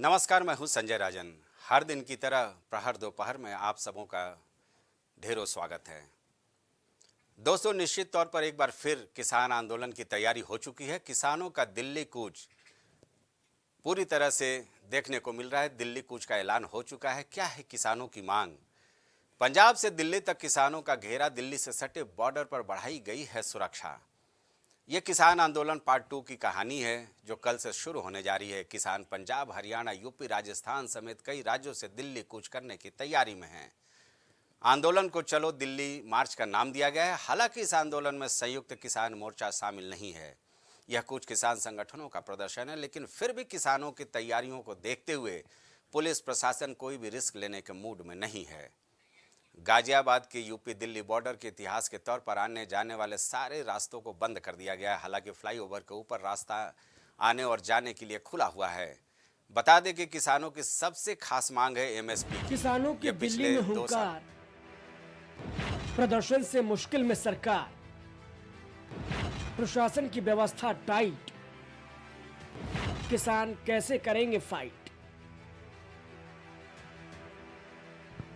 नमस्कार, मैं हूं संजय राजन। हर दिन की तरह प्रहर दोपहर में आप सबों का ढेरों स्वागत है। दोस्तों, निश्चित तौर पर एक बार फिर किसान आंदोलन की तैयारी हो चुकी है। किसानों का दिल्ली कूच पूरी तरह से देखने को मिल रहा है। दिल्ली कूच का ऐलान हो चुका है। क्या है किसानों की मांग? पंजाब से दिल्ली तक किसानों का घेरा। दिल्ली से सटे बॉर्डर पर बढ़ाई गई है सुरक्षा। ये किसान आंदोलन पार्ट 2 की कहानी है जो कल से शुरू होने जा रही है। किसान पंजाब, हरियाणा, यूपी, राजस्थान समेत कई राज्यों से दिल्ली कूच करने की तैयारी में हैं। आंदोलन को चलो दिल्ली मार्च का नाम दिया गया है। हालांकि इस आंदोलन में संयुक्त किसान मोर्चा शामिल नहीं है। यह कुछ किसान संगठनों का प्रदर्शन है, लेकिन फिर भी किसानों की तैयारियों को देखते हुए पुलिस प्रशासन कोई भी रिस्क लेने के मूड में नहीं है। गाजियाबाद के यूपी दिल्ली बॉर्डर के इतिहास के तौर पर आने जाने वाले सारे रास्तों को बंद कर दिया गया है। हालांकि फ्लाईओवर के ऊपर रास्ता आने और जाने के लिए खुला हुआ है। बता दें कि किसानों की सबसे खास मांग है एमएसपी की। किसानों के ये दिल्ली पिछले में 2 साल हुंकार, प्रदर्शन से मुश्किल में सरकार, प्रशासन की व्यवस्था टाइट, किसान कैसे करेंगे फाइट।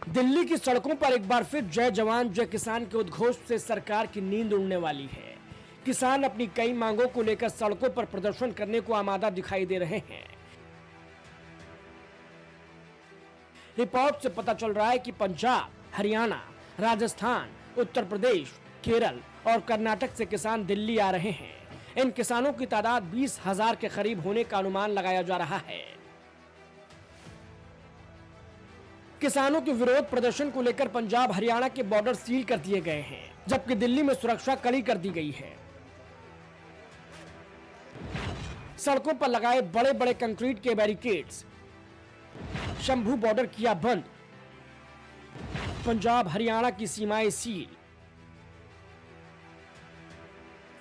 दिल्ली की सड़कों पर एक बार फिर जय जवान जय किसान के उद्घोष से सरकार की नींद उड़ने वाली है। किसान अपनी कई मांगों को लेकर सड़कों पर प्रदर्शन करने को आमादा दिखाई दे रहे हैं। रिपोर्ट से पता चल रहा है कि पंजाब, हरियाणा, राजस्थान, उत्तर प्रदेश, केरल और कर्नाटक से किसान दिल्ली आ रहे हैं। इन किसानों की तादाद 20,000 के करीब होने का अनुमान लगाया जा रहा है। किसानों के विरोध प्रदर्शन को लेकर पंजाब, हरियाणा के बॉर्डर सील कर दिए गए हैं, जबकि दिल्ली में सुरक्षा कड़ी कर दी गई है। सड़कों पर लगाए बड़े बड़े कंक्रीट के बैरिकेड्स, शंभू बॉर्डर किया बंद, पंजाब हरियाणा की सीमाएं सील।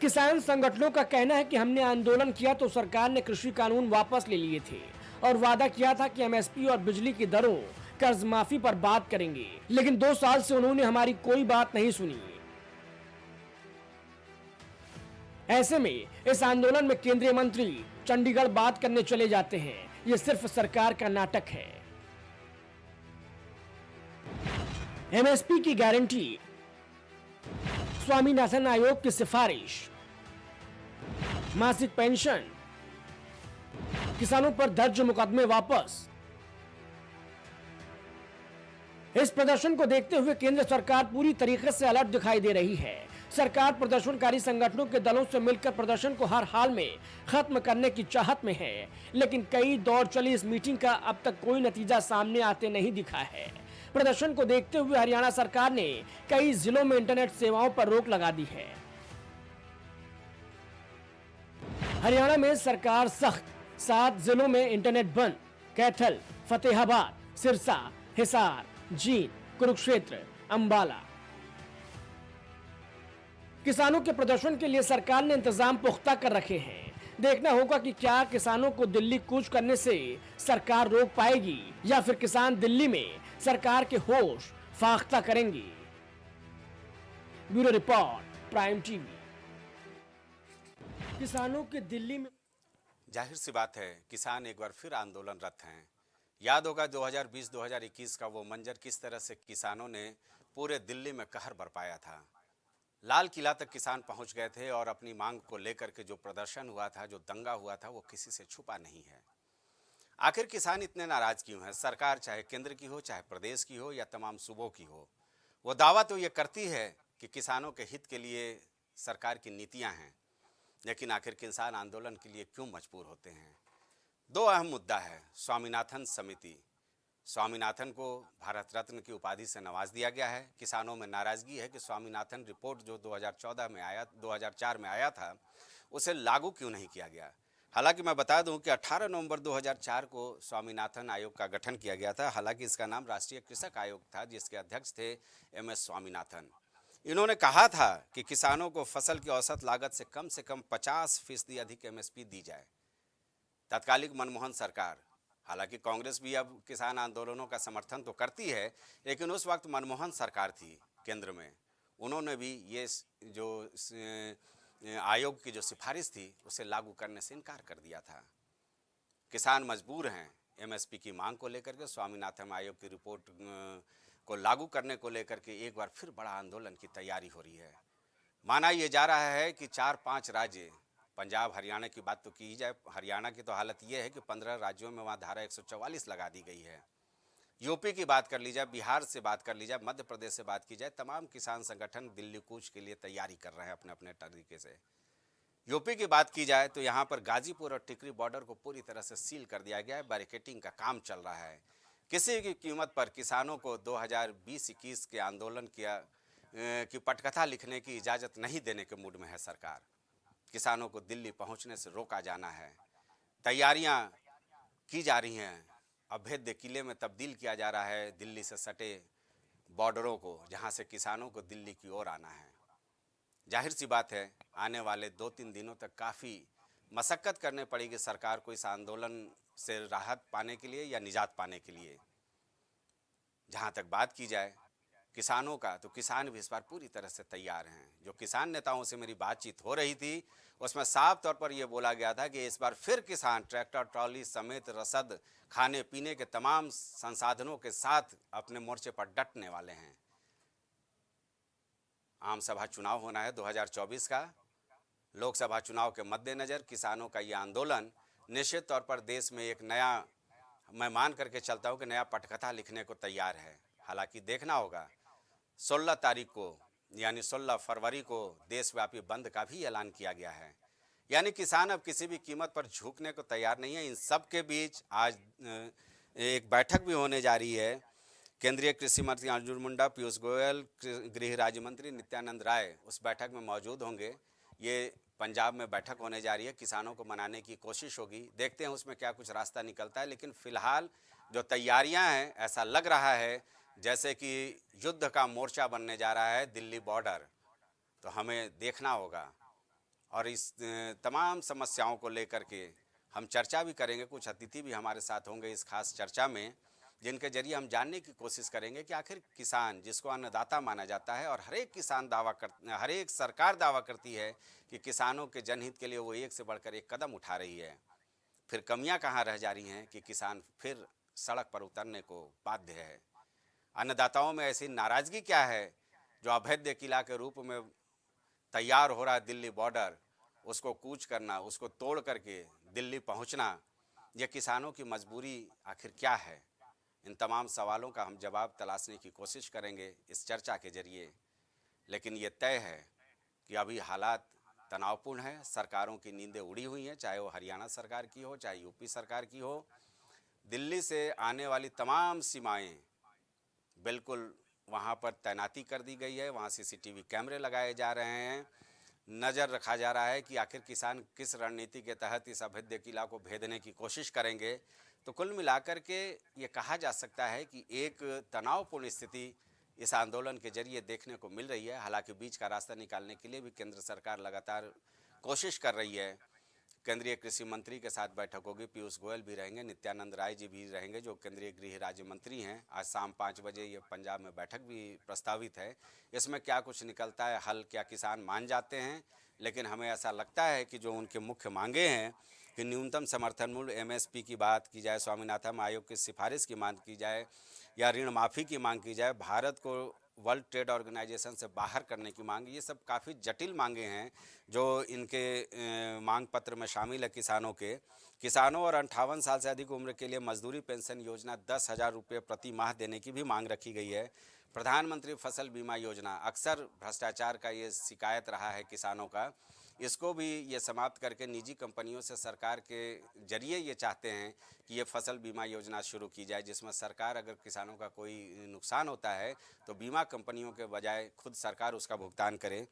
किसान संगठनों का कहना है कि हमने आंदोलन किया तो सरकार ने कृषि कानून वापस ले लिए थे और वादा किया था कि एमएसपी और बिजली की दरों, कर्ज माफी पर बात करेंगे, लेकिन 2 साल से उन्होंने हमारी कोई बात नहीं सुनी। ऐसे में इस आंदोलन में केंद्रीय मंत्री चंडीगढ़ बात करने चले जाते हैं। यह सिर्फ सरकार का नाटक है। एमएसपी की गारंटी, स्वामीनाथन आयोग की सिफारिश, मासिक पेंशन, किसानों पर दर्ज मुकदमे वापस। इस प्रदर्शन को देखते हुए केंद्र सरकार पूरी तरीके से अलर्ट दिखाई दे रही है। सरकार प्रदर्शनकारी संगठनों के दलों से मिलकर प्रदर्शन को हर हाल में खत्म करने की चाहत में है, लेकिन कई दौर चली इस मीटिंग का अब तक कोई नतीजा सामने आते नहीं दिखा है। प्रदर्शन को देखते हुए हरियाणा सरकार ने कई जिलों में इंटरनेट सेवाओं पर रोक लगा दी है। हरियाणा में सरकार सख्त, 7 जिलों में इंटरनेट बंद। कैथल, फतेहाबाद, सिरसा, हिसार, जींद, कुरुक्षेत्र, अंबाला। किसानों के प्रदर्शन के लिए सरकार ने इंतजाम पुख्ता कर रखे हैं। देखना होगा कि क्या किसानों को दिल्ली कूच करने से सरकार रोक पाएगी या फिर किसान दिल्ली में सरकार के होश फाख्ता करेंगे। Bureau report, prime TV. किसानों के दिल्ली में जाहिर सी बात है, किसान एक बार फिर आंदोलनरत हैं। याद होगा 2020-2021 का वो मंजर, किस तरह से किसानों ने पूरे दिल्ली में कहर बरपाया था। लाल किला तक किसान पहुंच गए थे और अपनी मांग को लेकर के जो प्रदर्शन हुआ था, जो दंगा हुआ था, वो किसी से छुपा नहीं है। आखिर किसान इतने नाराज क्यों हैं? सरकार चाहे केंद्र की हो, चाहे प्रदेश की हो या तमाम सूबों की हो, वो दावा तो ये करती है कि किसानों के हित के लिए सरकार की नीतियां हैं, लेकिन आखिर किसान आंदोलन के लिए क्यों मजबूर होते हैं? 2 अहम मुद्दा है। स्वामीनाथन समिति, स्वामीनाथन को भारत रत्न की उपाधि से नवाज दिया गया है। किसानों में नाराजगी है कि स्वामीनाथन रिपोर्ट जो 2004 में आया था, उसे लागू क्यों नहीं किया गया। हालांकि मैं बता दूं कि 18 नवंबर 2004 को स्वामीनाथन आयोग का गठन किया गया था। हालांकि इसका नाम राष्ट्रीय कृषक आयोग था, जिसके अध्यक्ष थे एमएस स्वामीनाथन। इन्होंने कहा था कि किसानों को फसल की औसत लागत से कम 50% अधिक एमएसपी दी जाए। तत्कालिक मनमोहन सरकार, हालांकि कांग्रेस भी अब किसान आंदोलनों का समर्थन तो करती है, लेकिन उस वक्त मनमोहन सरकार थी केंद्र में, उन्होंने भी ये जो आयोग की जो सिफारिश थी उसे लागू करने से इनकार कर दिया था। किसान मजबूर हैं एमएसपी की मांग को लेकर के, स्वामीनाथन आयोग की रिपोर्ट को लागू करने को लेकर के एक बार फिर बड़ा आंदोलन की तैयारी हो रही है। माना यह जा रहा है कि 4-5 राज्य, पंजाब हरियाणा की बात तो की ही जाए, हरियाणा की तो हालत यह है कि 15 राज्यों में वहाँ धारा 144 लगा दी गई है। यूपी की बात कर ली जाए, बिहार से बात कर ली जाए, मध्य प्रदेश से बात की जाए, तमाम किसान संगठन दिल्ली कूच के लिए तैयारी कर रहे हैं अपने अपने तरीके से। यूपी की बात की जाए तो यहाँ पर गाजीपुर और टिकरी बॉर्डर को पूरी तरह से सील कर दिया गया है, बैरिकेटिंग का काम चल रहा है। किसी की कीमत पर किसानों को 2020-21 के आंदोलन की पटकथा लिखने की इजाज़त नहीं देने के मूड में है सरकार। किसानों को दिल्ली पहुँचने से रोका जाना है, तैयारियाँ की जा रही हैं, अभेद्य किले में तब्दील किया जा रहा है दिल्ली से सटे बॉर्डरों को, जहाँ से किसानों को दिल्ली की ओर आना है। जाहिर सी बात है आने वाले 2-3 दिनों तक काफ़ी मशक्क़त करने पड़ेगी सरकार को इस आंदोलन से राहत पाने के लिए या निजात पाने के लिए। जहाँ तक बात की जाए किसानों का, तो किसान भी इस बार पूरी तरह से तैयार हैं। जो किसान नेताओं से मेरी बातचीत हो रही थी उसमें साफ तौर पर यह बोला गया था कि इस बार फिर किसान ट्रैक्टर ट्रॉली समेत रसद, खाने पीने के तमाम संसाधनों के साथ अपने मोर्चे पर डटने वाले हैं। आम सभा चुनाव होना है 2024 का। लोकसभा चुनाव के मद्देनज़र किसानों का ये आंदोलन निश्चित तौर पर देश में एक नया, मैं मान करके चलता हूँ कि नया पटकथा लिखने को तैयार है। हालांकि देखना होगा 16 तारीख को यानी 16 फरवरी को देशव्यापी बंद का भी ऐलान किया गया है। यानी किसान अब किसी भी कीमत पर झुकने को तैयार नहीं है। इन सब के बीच आज एक बैठक भी होने जा रही है। केंद्रीय कृषि मंत्री अर्जुन मुंडा, पीयूष गोयल, गृह राज्य मंत्री नित्यानंद राय उस बैठक में मौजूद होंगे। ये पंजाब में बैठक होने जा रही है, किसानों को मनाने की कोशिश होगी। देखते हैं उसमें क्या कुछ रास्ता निकलता है। लेकिन फिलहाल जो तैयारियां हैं, ऐसा लग रहा है जैसे कि युद्ध का मोर्चा बनने जा रहा है दिल्ली बॉर्डर। तो हमें देखना होगा और इस तमाम समस्याओं को लेकर के हम चर्चा भी करेंगे। कुछ अतिथि भी हमारे साथ होंगे इस खास चर्चा में, जिनके जरिए हम जानने की कोशिश करेंगे कि आखिर किसान, जिसको अन्नदाता माना जाता है, और हर एक सरकार दावा करती है कि किसानों के जनहित के लिए वो एक से बढ़कर एक कदम उठा रही है, फिर कमियां कहाँ रह जा रही हैं कि किसान फिर सड़क पर उतरने को बाध्य है। अन्नदाताओं में ऐसी नाराज़गी क्या है जो अभेद्य किला के रूप में तैयार हो रहा है दिल्ली बॉर्डर, उसको कूच करना, उसको तोड़ करके दिल्ली पहुंचना, यह किसानों की मजबूरी आखिर क्या है? इन तमाम सवालों का हम जवाब तलाशने की कोशिश करेंगे इस चर्चा के जरिए। लेकिन ये तय है कि अभी हालात तनावपूर्ण है, सरकारों की नींदें उड़ी हुई हैं, चाहे वो हरियाणा सरकार की हो, चाहे यूपी सरकार की हो। दिल्ली से आने वाली तमाम सीमाएं बिल्कुल वहाँ पर तैनाती कर दी गई है, वहाँ CCTV कैमरे लगाए जा रहे हैं, नज़र रखा जा रहा है कि आखिर किसान किस रणनीति के तहत इस अभेद्य किला को भेदने की कोशिश करेंगे। तो कुल मिलाकर के ये कहा जा सकता है कि एक तनावपूर्ण स्थिति इस आंदोलन के जरिए देखने को मिल रही है। हालांकि बीच का रास्ता निकालने के लिए भी केंद्र सरकार लगातार कोशिश कर रही है। केंद्रीय कृषि मंत्री के साथ बैठक होगी, पीयूष गोयल भी रहेंगे, नित्यानंद राय जी भी रहेंगे जो केंद्रीय गृह राज्य मंत्री हैं। आज शाम 5 बजे ये पंजाब में बैठक भी प्रस्तावित है। इसमें क्या कुछ निकलता है, हल क्या किसान मान जाते हैं? लेकिन हमें ऐसा लगता है कि जो उनके मुख्य मांगे हैं कि न्यूनतम समर्थन मूल्य MSP की बात की जाए, स्वामीनाथन आयोग की सिफारिश की मांग की जाए, या ऋण माफ़ी की मांग की जाए, भारत को वर्ल्ड ट्रेड ऑर्गेनाइजेशन से बाहर करने की मांग, ये सब काफ़ी जटिल मांगे हैं जो इनके मांग पत्र में शामिल है। किसानों और 58 साल से अधिक उम्र के लिए मजदूरी पेंशन योजना 10,000 रुपये प्रति माह देने की भी मांग रखी गई है। प्रधानमंत्री फसल बीमा योजना, अक्सर भ्रष्टाचार का ये शिकायत रहा है किसानों का, इसको भी ये समाप्त करके निजी कंपनियों से सरकार के जरिए ये चाहते हैं कि ये फसल बीमा योजना शुरू की जाए, जिसमें सरकार अगर किसानों का कोई नुकसान होता है तो बीमा कंपनियों के बजाय खुद सरकार उसका भुगतान करे।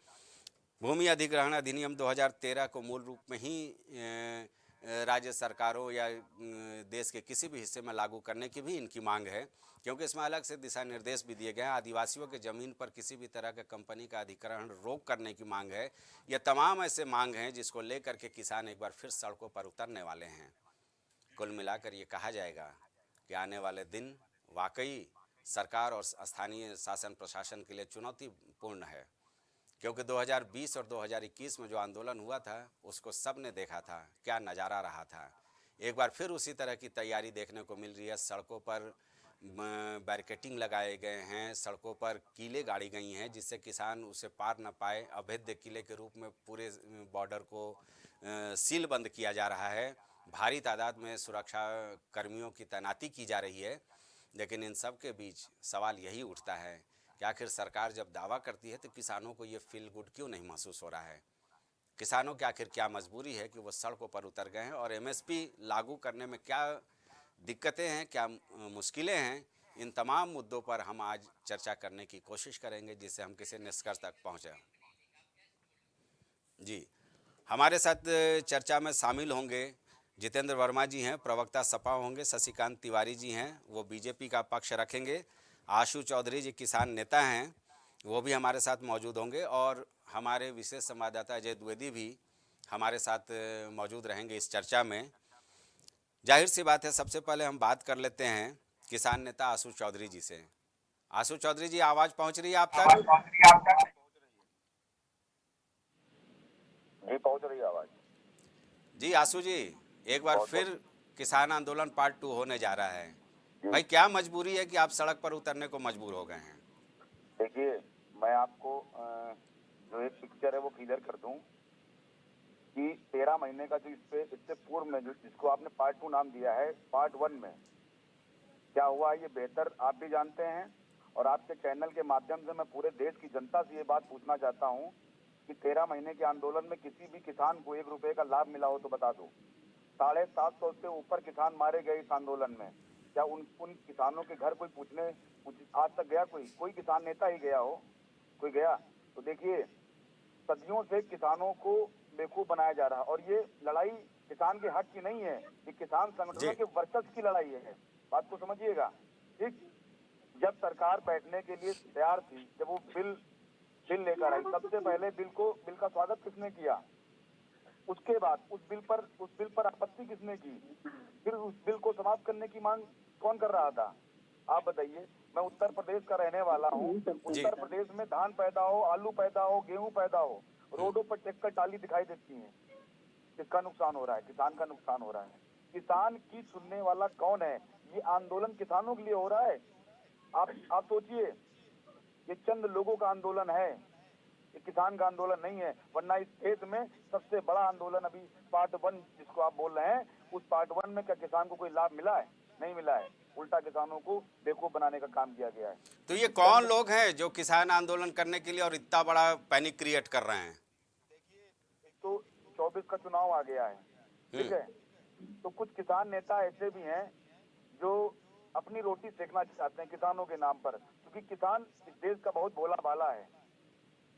भूमि अधिग्रहण अधिनियम 2013 को मूल रूप में ही राज्य सरकारों या देश के किसी भी हिस्से में लागू करने की भी इनकी मांग है, क्योंकि इसमें अलग से दिशा निर्देश भी दिए गए हैं। आदिवासियों के ज़मीन पर किसी भी तरह के कंपनी का अधिग्रहण रोक करने की मांग है। ये तमाम ऐसे मांग हैं जिसको लेकर के किसान एक बार फिर सड़कों पर उतरने वाले हैं। कुल मिलाकर ये कहा जाएगा कि आने वाले दिन वाकई सरकार और स्थानीय शासन प्रशासन के लिए चुनौतीपूर्ण है, क्योंकि 2020 और 2021 में जो आंदोलन हुआ था उसको सब ने देखा था, क्या नज़ारा रहा था। एक बार फिर उसी तरह की तैयारी देखने को मिल रही है। सड़कों पर बैरिकेटिंग लगाए गए हैं, सड़कों पर कीलें गाड़ी गई हैं जिससे किसान उसे पार न पाए। अभेद्य किले के रूप में पूरे बॉर्डर को सील बंद किया जा रहा है। भारी तादाद में सुरक्षा कर्मियों की तैनाती की जा रही है। लेकिन इन सब के बीच सवाल यही उठता है कि आखिर सरकार जब दावा करती है तो किसानों को ये फील गुड क्यों नहीं महसूस हो रहा है। किसानों की आखिर क्या मजबूरी है कि वो सड़कों पर उतर गए हैं, और एमएसपी लागू करने में क्या दिक्कतें हैं, क्या मुश्किलें हैं। इन तमाम मुद्दों पर हम आज चर्चा करने की कोशिश करेंगे जिससे हम किसी निष्कर्ष तक पहुँचें। जी, हमारे साथ चर्चा में शामिल होंगे जितेंद्र वर्मा जी हैं, प्रवक्ता सपा होंगे। शशिकांत तिवारी जी हैं, वो बीजेपी का पक्ष रखेंगे। आशु चौधरी जी किसान नेता हैं, वो भी हमारे साथ मौजूद होंगे। और हमारे विशेष संवाददाता अजय द्विवेदी भी हमारे साथ मौजूद रहेंगे इस चर्चा में। जाहिर सी बात है, सबसे पहले हम बात कर लेते हैं किसान नेता आशु चौधरी जी से। आशु चौधरी जी, आवाज़ पहुंच रही है आप तक? जी पहुंच रही है आवाज। जी आशु जी, एक बार फिर किसान आंदोलन पार्ट 2 होने जा रहा है। जी भाई, क्या मजबूरी है कि आप सड़क पर उतरने को मजबूर हो गए हैं? देखिए, मैं आपको जो एक पिक्चर है वो क्लियर कर दूं कि 13 महीने का जो इससे पूर्व में जो जिसको आपने पार्ट 2 नाम दिया है, पार्ट 1 में क्या हुआ ये बेहतर आप भी जानते हैं। और आपके चैनल के माध्यम से मैं पूरे देश की जनता से ये बात पूछना चाहता हूं कि 13 महीने के आंदोलन में किसी भी किसान को 1 रुपए का लाभ मिला हो तो बता दो। 750 से ऊपर किसान मारे गए इस आंदोलन में। क्या उन किसानों के घर कोई आज तक गया? कोई किसान नेता ही गया हो? कोई गया? तो देखिए, सदियों से किसानों को बेवकूफ बनाया जा रहा है। और ये लड़ाई किसान के हक की नहीं है, ये किसान संगठनों के वर्चस्व की लड़ाई है। बात को समझिएगा। ठीक, जब सरकार बैठने के लिए तैयार थी, जब वो बिल लेकर आई, सबसे पहले बिल का स्वागत किसने किया? उसके बाद उस बिल पर आपत्ति किसने की? फिर उस बिल को समाप्त करने की मांग कौन कर रहा था? आप बताइए। मैं उत्तर प्रदेश का रहने वाला हूँ। उत्तर प्रदेश में धान पैदा हो, आलू पैदा हो, गेहूं पैदा हो, रोडों पर ट्रैक्टर टाली दिखाई देती है। किसका नुकसान हो रहा है? किसान का नुकसान हो रहा है। किसान की सुनने वाला कौन है? ये आंदोलन किसानों के लिए हो रहा है। आप सोचिए, ये चंद लोगों का आंदोलन है, ये किसान का आंदोलन नहीं है। वरना इस देश में सबसे बड़ा आंदोलन अभी पार्ट 1 जिसको आप बोल रहे हैं, उस पार्ट 1 में क्या किसान को कोई लाभ मिला है? नहीं मिला है। उल्टा किसानों को बेवकूफ बनाने का काम किया गया है। तो ये कौन लोग हैं जो किसान आंदोलन करने के लिए और इतना बड़ा पैनिक क्रिएट कर रहे हैं? देखिए, एक तो 24 का चुनाव आ गया है, ठीक है। तो कुछ किसान नेता ऐसे भी हैं जो अपनी रोटी सेकना चाहते हैं किसानों के नाम पर, क्योंकि किसान इस देश का बहुत भोला भाला है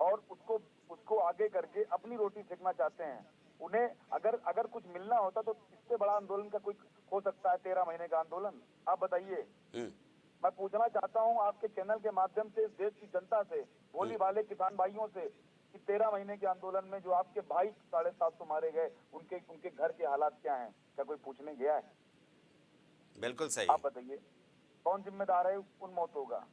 और उसको आगे करके अपनी रोटी सेकना चाहते हैं। उन्हें अगर कुछ मिलना होता तो इससे बड़ा आंदोलन का कोई हो सकता है 13 महीने का आंदोलन? आप बताइए। मैं पूछना चाहता हूं आपके चैनल के माध्यम से इस देश की जनता से, भोली भाले किसान भाइयों से, कि 13 महीने के आंदोलन में जो आपके भाई 750 मारे गए, उनके घर के हालात क्या हैं? क्या कोई पूछने गया है? बिल्कुल सही। आप बताइए, कौन जिम्मेदार है उन मौतों का?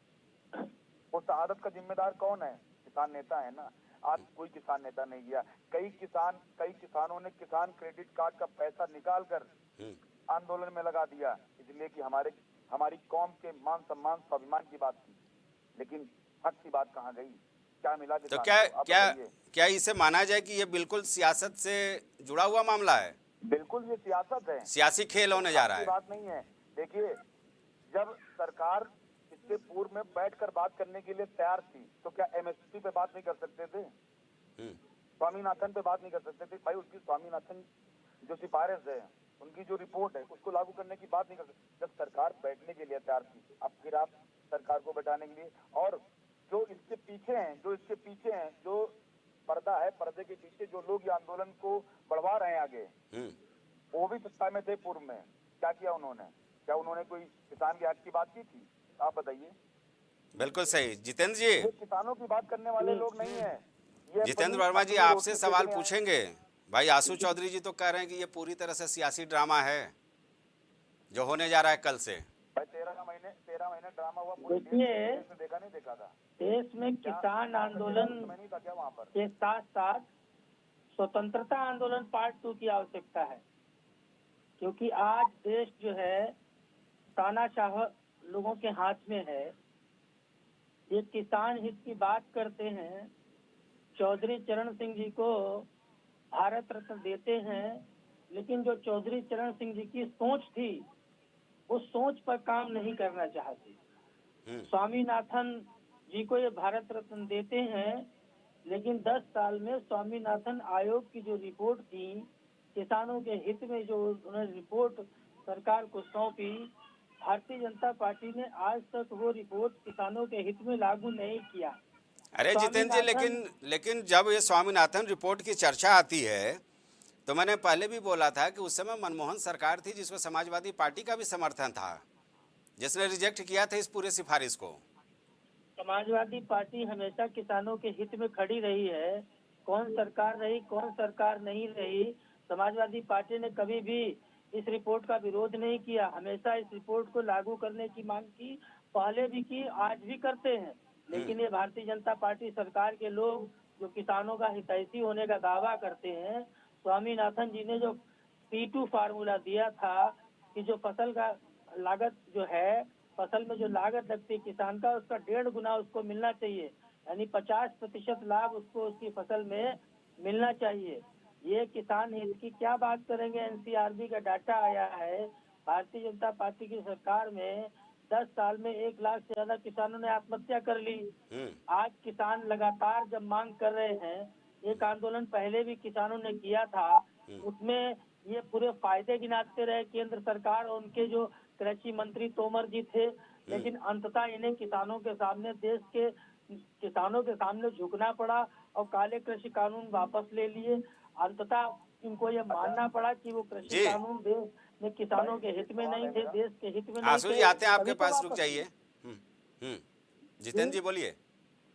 उस शहादत का जिम्मेदार कौन है? किसान नेता है ना। आज कोई किसान नेता नहीं गया। कई किसानों ने किसान क्रेडिट कार्ड का पैसा निकाल कर आंदोलन में लगा दिया, इसलिए कि हमारी कौम के मान सम्मान स्वाभिमान की बात थी। लेकिन हक की बात कहाँ गई? क्या मिला तो किसान को? क्या इसे माना जाए कि ये बिल्कुल सियासत से जुड़ा हुआ मामला है? बिल्कुल, ये सियासत है, सियासी खेल होने जा रहा है। बात नहीं है। देखिए, जब सरकार इससे पूर्व में बैठकर बात करने के लिए तैयार थी तो क्या एमएसपी पे बात नहीं कर सकते थे? स्वामीनाथन पे बात नहीं कर सकते थे? भाई, उसकी स्वामीनाथन जो सिफारिश है, उनकी जो रिपोर्ट है, उसको लागू करने की बात नहीं कर सकते। जब सरकार बैठने के लिए तैयार थी, अब फिर आप सरकार को बैठाने के लिए, और जो इसके पीछे हैं, जो पर्दा है, पर्दे के पीछे जो लोग ये आंदोलन को बढ़वा रहे हैं आगे, वो भी सत्ता में थे पूर्व में। क्या किया उन्होंने? क्या उन्होंने कोई किसान के हक की बात की थी? आप बताइए। बिल्कुल सही। जितेंद्र जी, ये किसानों की बात करने वाले लोग नहीं है। जितेंद्र वर्मा जी आपसे सवाल पूछेंगे। भाई, आशु चौधरी जी तो कह रहे हैं कि ये पूरी तरह से सियासी ड्रामा है जो होने जा रहा है कल से। 13 महीने ड्रामा हुआ। देखिए, देखा नहीं देखा था? देश में किसान आंदोलन नहीं था क्या वहाँ पर? के साथ साथ स्वतंत्रता आंदोलन पार्ट 2 की आवश्यकता है। क्योंकि आज देश जो है तानाशाह लोगों के हाथ में है। ये किसान हित की बात करते हैं, चौधरी चरण सिंह जी को भारत रत्न देते हैं, लेकिन जो चौधरी चरण सिंह जी की सोच थी उस सोच पर काम नहीं करना चाहते। स्वामीनाथन जी को ये भारत रत्न देते हैं, लेकिन 10 साल में स्वामीनाथन आयोग की जो रिपोर्ट थी, किसानों के हित में जो उन्होंने रिपोर्ट सरकार को सौंपी, भारतीय जनता पार्टी ने आज तक वो रिपोर्ट किसानों के हित में लागू नहीं किया। अरे जितेंद्र जी, लेकिन जब ये स्वामीनाथन रिपोर्ट की चर्चा आती है तो मैंने पहले भी बोला था कि उस समय मनमोहन सरकार थी जिसको समाजवादी पार्टी का भी समर्थन था, जिसने रिजेक्ट किया था इस पूरे सिफारिश को। समाजवादी पार्टी हमेशा किसानों के हित में खड़ी रही है। कौन सरकार रही, कौन सरकार नहीं रही, समाजवादी पार्टी ने कभी भी इस रिपोर्ट का विरोध नहीं किया। हमेशा इस रिपोर्ट को लागू करने की मांग की, पहले भी की, आज भी करते हैं। लेकिन ये भारतीय जनता पार्टी सरकार के लोग जो किसानों का हितैषी होने का दावा करते हैं, स्वामीनाथन जी ने जो P2 फार्मूला दिया था कि जो फसल का लागत जो है, फसल में जो लागत लगती है किसान का, उसका 1.5 गुना उसको मिलना चाहिए, यानी 50% लाभ उसको उसकी फसल में मिलना चाहिए। ये किसान हित की क्या बात करेंगे। NCRB का डाटा आया है, भारतीय जनता पार्टी की सरकार में 10 साल में 1 लाख से ज्यादा किसानों ने आत्महत्या कर ली। आज किसान लगातार जब मांग कर रहे हैं, एक आंदोलन पहले भी किसानों ने किया था, उसमें ये पूरे फायदे गिनाते रहे केंद्र सरकार और उनके जो कृषि मंत्री तोमर जी थे, लेकिन अंततः इन्हें किसानों के सामने, देश के किसानों के सामने झुकना पड़ा और काले कृषि कानून वापस ले लिए। अंततः इनको ये मानना पड़ा कि वो कृषि कानून देश में किसानों के हित में नहीं थे, देश के हित में नहीं आंसू थे। जी आते हैं आपके तभी तो पास, रुक वापस जाइए। जितेंद्र जी बोलिए।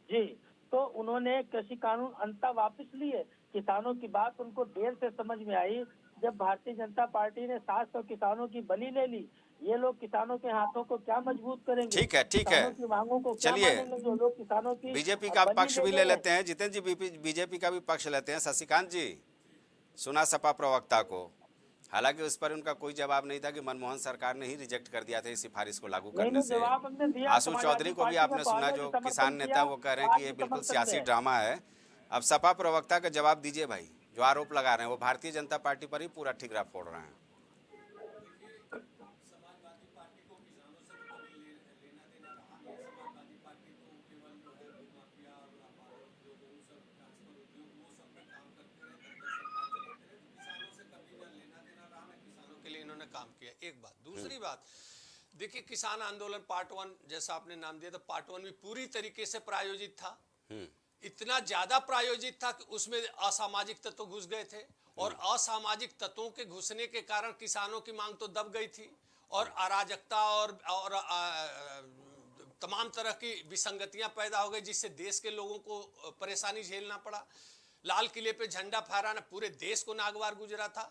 जी, तो उन्होंने कृषि कानून अंततः वापस लिए। किसानों की बात उनको देर से समझ में आई, जब भारतीय जनता पार्टी ने 700 किसानों की बलि ले ली। ये लोग किसानों के हाथों को क्या मजबूत करेंगे, ठीक है, ठीक है, किसानों की मांगों को क्या चलिए मानेंगे जो लोग किसानों की बीजेपी का बलि पक्ष भी ले रहे हैं। लेते हैं। जितेंद्र जी बीजेपी का भी पक्ष लेते हैं। शशिकांत जी, सुना सपा प्रवक्ता को, हालांकि उस पर उनका कोई जवाब नहीं था कि मनमोहन सरकार ने ही रिजेक्ट कर दिया था इस सिफारिश को लागू करने से। जवाब हमने दिया। आशु चौधरी को भी आपने सुना, जो किसान नेता, वो कह रहे हैं कि ये बिल्कुल सियासी ड्रामा है। अब सपा प्रवक्ता का जवाब दीजिए भाई, जो आरोप लगा रहे हैं वो भारतीय जनता पार्टी पर ही पूरा ठिकरा फोड़ रहे हैं। इन्होंने काम किया, एक बात। दूसरी बात, देखिए किसान आंदोलन पार्ट 1 जैसा आपने नाम दिया, तो पार्ट 1 भी पूरी तरीके से प्रायोजित था। इतना ज्यादा प्रायोजित था कि उसमें असामाजिक तत्व घुस गए थे, और असामाजिक तत्वों के घुसने के कारण किसानों की मांग तो दब गई थी, और अराजकता और तमाम तरह की विसंगतियां पैदा हो गई, जिससे देश के लोगों को परेशानी झेलना पड़ा। लाल किले पे झंडा फहराना पूरे देश को नागवार गुजरा था।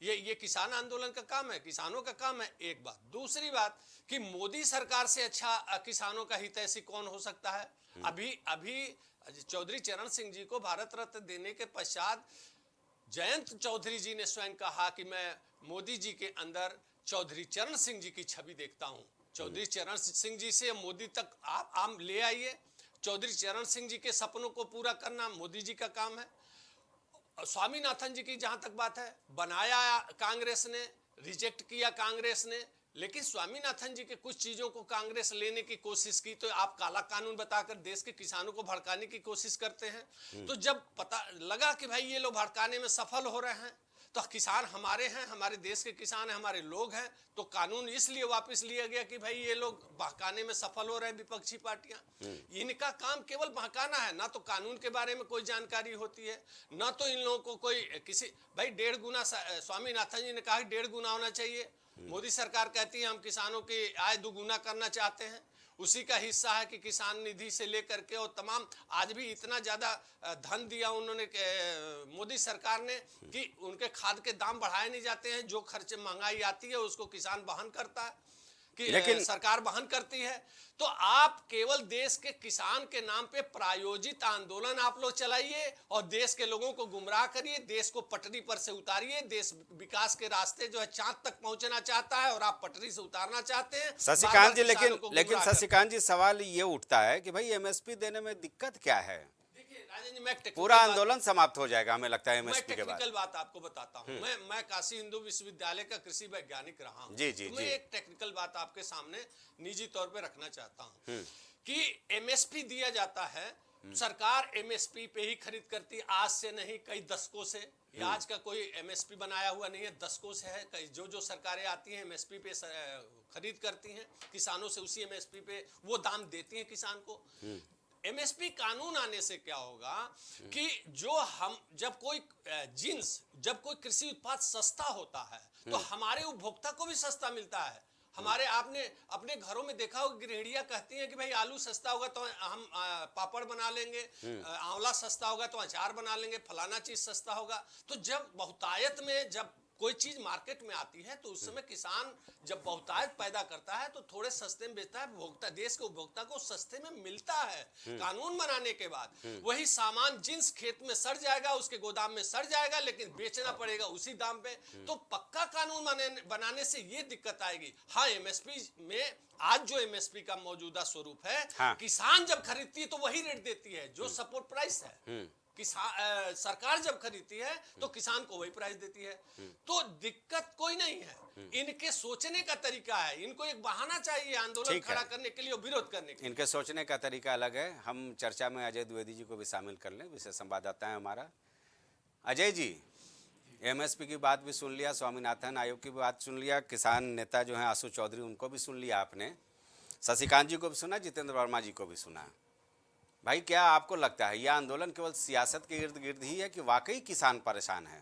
ये किसान आंदोलन का काम है, किसानों का काम है, एक बात। दूसरी बात कि मोदी सरकार से अच्छा किसानों का हितैषी कौन हो सकता है। अभी चौधरी चरण सिंह जी को भारत रत्न देने के पश्चात जयंत चौधरी जी ने स्वयं कहा कि मैं मोदी जी के अंदर चौधरी चरण सिंह जी की छवि देखता हूं। चौधरी चरण सिंह जी से मोदी तक आप ले आइए। चौधरी चरण सिंह जी के सपनों को पूरा करना मोदी जी का काम है। स्वामीनाथन जी की जहां तक बात है, बनाया कांग्रेस ने, रिजेक्ट किया कांग्रेस ने, लेकिन स्वामीनाथन जी के कुछ चीजों को कांग्रेस लेने की कोशिश की, तो आप काला कानून बताकर देश के किसानों को भड़काने की कोशिश करते हैं। तो जब पता लगा कि भाई ये लोग भड़काने में सफल हो रहे हैं, तो किसान हमारे हैं, हमारे देश के किसान हैं, हमारे लोग हैं, तो कानून इसलिए वापस लिया गया कि भाई ये लोग बहकाने में सफल हो रहे हैं विपक्षी पार्टियां। इनका काम केवल बहकाना है, ना तो कानून के बारे में कोई जानकारी होती है, ना तो इन लोगों को कोई किसी भाई 1.5 गुना, स्वामीनाथन जी ने कहा 1.5 गुना होना चाहिए। मोदी सरकार कहती है हम किसानों की आय दुगुना करना चाहते हैं। उसी का हिस्सा है कि किसान निधि से लेकर के और तमाम, आज भी इतना ज्यादा धन दिया उन्होंने मोदी सरकार ने कि उनके खाद के दाम बढ़ाए नहीं जाते हैं। जो खर्चे महंगाई आती है उसको किसान वहन करता है। कि लेकिन सरकार वहन करती है। तो आप केवल देश के किसान के नाम पे प्रायोजित आंदोलन आप लोग चलाइए और देश के लोगों को गुमराह करिए, देश को पटरी पर से उतारिए। देश विकास के रास्ते जो है चांद तक पहुंचना चाहता है और आप पटरी से उतारना चाहते हैं। शशिकांत जी, बार-बार किसानों को लेकिन गुमराह शशिकांत जी, सवाल ये उठता है कि भाई एमएसपी देने में दिक्कत क्या है? देखिए राजन जी, मैं पूरा आंदोलन समाप्त हो जाएगा हमें लगता है मैं एमएसपी के बाद। टेक्निकल बात आपको बताता हूं। मैं काशी हिंदू विश्वविद्यालय का कृषि वैज्ञानिक रहा हूं। जी, जी, तो मैं जी। एक टेक्निकल बात आपके सामने निजी तौर पे रखना चाहता हूं कि एमएसपी दिया जाता है, सरकार एमएसपी पे ही खरीद करती है। आज से नहीं, कई दशकों से। ये आज का कोई एमएसपी बनाया हुआ नहीं है, दशकों से है। कई जो सरकारें आती हैं एमएसपी पे खरीद करती हैं किसानों से, उसी एमएसपी पे वो दाम देती हैं किसान को। एमएसपी कानून आने से क्या होगा कि जब कोई जब कोई कृषि उत्पाद सस्ता होता है तो हमारे उपभोक्ता को भी सस्ता मिलता है। आपने अपने घरों में देखा होगा, गृहिणियां कहती हैं कि भाई आलू सस्ता होगा तो हम पापड़ बना लेंगे, आंवला सस्ता होगा तो अचार बना लेंगे, फलाना चीज सस्ता होगा। तो जब बहुतायत में जब कोई चीज मार्केट में आती है तो उस समय किसान जब बहुतायत पैदा करता है तो थोड़े सस्ते में बेचता है। उपभोक्ता, देश के उपभोक्ता को सस्ते में मिलता है। कानून बनाने के बाद वही सामान जिन्स खेत में सड़ जाएगा, उसके गोदाम में सड़ जाएगा, लेकिन बेचना पड़ेगा उसी दाम पे। तो पक्का कानून बनाने से ये दिक्कत आएगी। हाँ, एमएसपी में आज जो एमएसपी का मौजूदा स्वरूप है, हाँ। किसान जब खरीदती है तो वही रेट देती है जो सपोर्ट प्राइस है। सरकार जब खरीदती है तो किसान को वही प्राइस देती है। तो दिक्कत कोई नहीं है, इनके सोचने का तरीका है। इनको एक बहाना चाहिए आंदोलन खड़ा करने के लिए और विरोध करने के लिए। इनके सोचने का तरीका अलग है। हम चर्चा में अजय द्विवेदी जी को भी शामिल कर लें, विशेष संवाददाता है हमारा। अजय जी, एमएसपी की बात भी सुन लिया, स्वामीनाथन आयोग की बात सुन लिया, किसान नेता जो हैं आशु चौधरी उनको भी सुन लिया आपने, शशिकांत जी को भी सुना, जितेंद्र वर्मा जी को भी सुना। भाई, क्या आपको लगता है यह आंदोलन केवल सियासत के इर्द गिर्द ही है कि वाकई किसान परेशान है?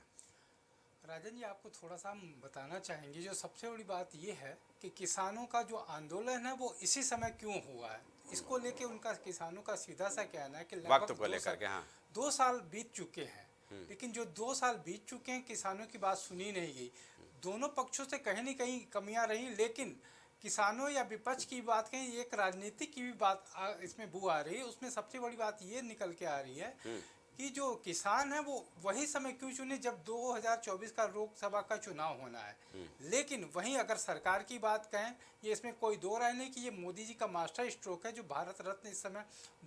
राजन जी, आपको थोड़ा सा हम बताना चाहेंगे। जो सबसे बड़ी बात ये है कि किसानों का जो आंदोलन है वो इसी समय क्यों हुआ है, इसको लेके उनका किसानों का सीधा सा कहना है कि वक्त को लेकर के, हाँ, 2 साल बीत चुके हैं, लेकिन जो 2 साल बीत चुके हैं किसानों की बात सुनी नहीं गई। दोनों पक्षों से कहीं न कहीं कमियां रही, लेकिन किसानों या विपक्ष की बात कहें, एक राजनीति की भी बात इसमें बू आ रही है। उसमें सबसे बड़ी बात ये निकल के आ रही है कि जो किसान है वो वही समय क्यों चुने जब 2024 का लोकसभा का चुनाव होना है। लेकिन वहीं अगर सरकार की बात कहें, ये इसमें कोई दो राय नहीं कि ये मोदी जी का मास्टर स्ट्रोक है। जो भारत रत्न इस समय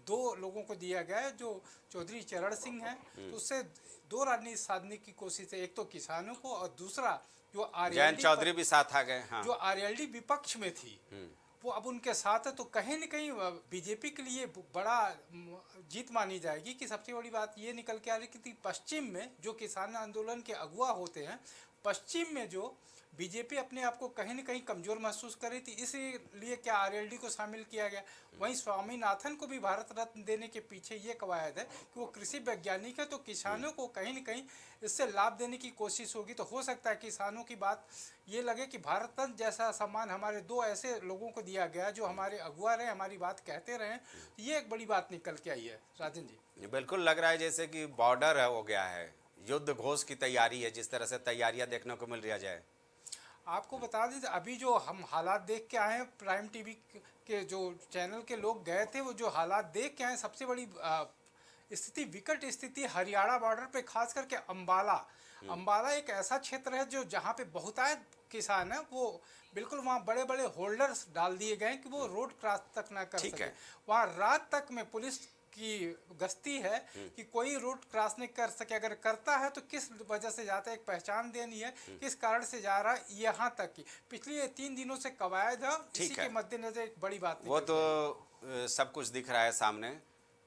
2 लोगों को दिया गया है, जो चौधरी चरण सिंह है, तो उससे 2 राजनीति साधने की कोशिश है। एक तो किसानों को और दूसरा जो जयंत चौधरी भी साथ आ गए, हाँ। जो आरएलडी विपक्ष में थी वो अब उनके साथ है। तो कहीं न कहीं बीजेपी के लिए बड़ा जीत मानी जाएगी। कि सबसे बड़ी बात ये निकल के आ रही कि पश्चिम में जो किसान आंदोलन के अगुवा होते हैं, पश्चिम में जो बीजेपी अपने आप को कहीं न कहीं कमज़ोर महसूस कर रही थी, इसीलिए क्या आरएलडी को शामिल किया गया। वहीं स्वामीनाथन को भी भारत रत्न देने के पीछे ये कवायद है कि वो कृषि वैज्ञानिक है, तो किसानों को कहीं न कहीं इससे लाभ देने की कोशिश होगी। तो हो सकता है किसानों की बात ये लगे कि भारत रत्न जैसा सम्मान हमारे 2 ऐसे लोगों को दिया गया जो हमारे अगुआ रहे, हमारी बात कहते रहे। तो ये एक बड़ी बात निकल के आई है राजन जी। बिल्कुल लग रहा है जैसे कि बॉर्डर हो गया है, युद्ध घोष की तैयारी है, जिस तरह से तैयारियां देखने को मिल रही है। आपको बता दें, अभी जो हम हालात देख के आए हैं, प्राइम टीवी के जो चैनल के लोग गए थे, वो जो हालात देख के आए, सबसे बड़ी स्थिति, विकट स्थिति हरियाणा बॉर्डर पे, खास करके अंबाला एक ऐसा क्षेत्र है जो जहाँ पे बहुतायत किसान है। वो बिल्कुल वहाँ बड़े बड़े होल्डर्स डाल दिए गए कि वो रोड क्रॉस तक ना कर सके। वहाँ रात तक में पुलिस की गश्ती है कि कोई रोड क्रॉस नहीं कर सके, अगर करता है तो किस वजह से जाता है, एक पहचान देनी है, किस कारण से जा रहा है। यहाँ तक की पिछले 3 दिनों से कवायद है। इसी के मद्देनजर एक बड़ी बात वो तो सब कुछ दिख रहा है सामने।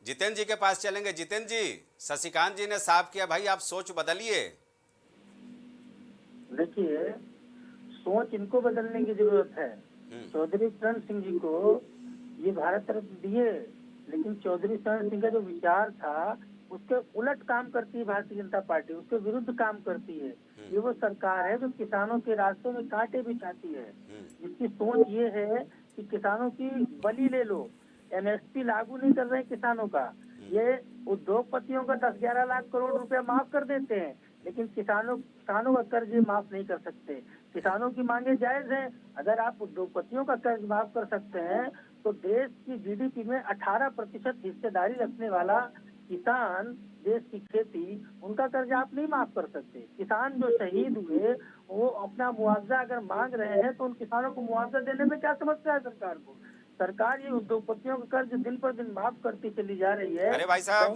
जितेंद्र जी के पास चलेंगे। जितेंद्र जी, शशिकांत जी ने साफ किया, भाई आप सोच बदलिए। देखिए, सोच इनको बदलने की जरूरत है। चौधरी चरण सिंह जी को ये भारत रत्न दिए, लेकिन चौधरी चरण सिंह का जो विचार था उसके उलट काम करती है भारतीय जनता पार्टी, उसके विरुद्ध काम करती है। ये वो सरकार है जो किसानों के रास्तों में कांटे बिछाती है, जिसकी सोच ये है कि किसानों की बलि ले लो। एमएसपी लागू नहीं कर रहे हैं किसानों का, ये उद्योगपतियों का 10-11 लाख करोड़ रुपया माफ कर देते हैं, लेकिन किसानों का कर्ज माफ नहीं कर सकते। किसानों की मांगे जायज हैं। अगर आप उद्योगपतियों का कर्ज माफ कर सकते हैं तो देश की जीडीपी में 18% हिस्सेदारी रखने वाला किसान, देश की खेती, उनका कर्ज आप नहीं माफ कर सकते। किसान जो शहीद हुए वो अपना मुआवजा अगर मांग रहे हैं तो उन किसानों को मुआवजा देने में क्या समस्या है सरकार को? सरकार ये उद्योगपतियों का कर्ज दिन पर दिन माफ करती चली जा रही है। अरे भाई साहब,